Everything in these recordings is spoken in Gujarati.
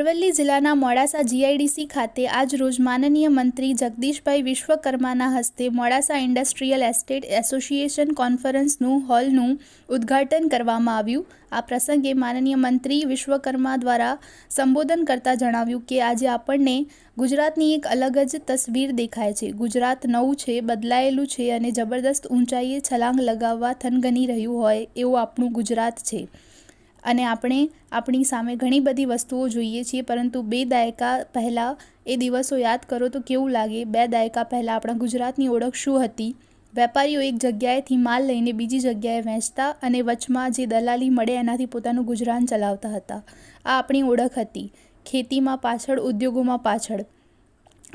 અરવલ્લી જિલ્લાના મોડાસા જીઆઈડીસી ખાતે આજરોજ માનનીય મંત્રી જગદીશભાઈ વિશ્વકર્માના હસ્તે મોડાસા ઇન્ડસ્ટ્રીયલ એસ્ટેટ એસોસિએશન કોન્ફરન્સનું હોલનું ઉદ્ઘાટન કરવામાં આવ્યું। આ પ્રસંગે માનનીય મંત્રી વિશ્વકર્મા દ્વારા સંબોધન કરતા જણાવ્યું કે આજે આપણને ગુજરાતની એક અલગ જ તસવીર દેખાય છે। ગુજરાત નવું છે, બદલાયેલું છે અને જબરદસ્ત ઊંચાઈએ છલાંગ લગાવવા થનગની રહ્યું હોય એવું આપણું ગુજરાત છે અને આપણે આપણી સામે ઘણી બધી વસ્તુઓ જોઈએ છીએ, પરંતુ 2 દાયકા પહેલાં એ દિવસો યાદ કરો તો કેવું લાગે। 2 દાયકા પહેલાં આપણા ગુજરાતની ઓળખ શું હતી? વેપારીઓ એક જગ્યાએથી માલ લઈને બીજી જગ્યાએ વહેંચતા અને વચમાં જે દલાલી મળે એનાથી પોતાનું ગુજરાન ચલાવતા હતા। આ આપણી ઓળખ હતી। ખેતીમાં પાછળ, ઉદ્યોગોમાં પાછળ।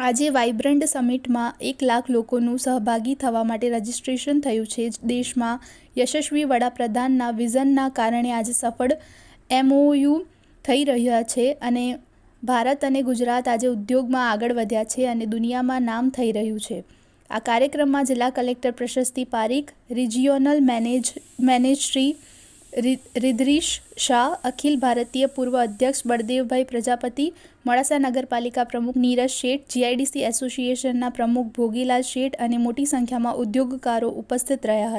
આજે વાઇબ્રન્ટ સમિટમાં 1 લાખ લોકોનું સહભાગી થવા માટે રજીસ્ટ્રેશન થયું છે। દેશમાં યશસ્વી વડાપ્રધાનના વિઝનના કારણે આજે સફળ MOU થઈ રહ્યા છે અને ભારત અને ગુજરાત આજે ઉદ્યોગમાં આગળ વધ્યા છે અને દુનિયામાં નામ થઈ રહ્યું છે। આ કાર્યક્રમમાં જિલ્લા collector Prashasti Parikh, regional manager Ridrish Shah, અખિલ ભારતીય પૂર્વ અધ્યક્ષ બળદેવભાઈ પ્રજાપતિ, મોડાસા નગરપાલિકા પ્રમુખ નીરજ શેઠ, જીઆઈડીસી એસોસિએશનના પ્રમુખ ભોગીલાલ શેઠ અને મોટી સંખ્યામાં ઉદ્યોગકારો ઉપસ્થિત રહ્યા હતા।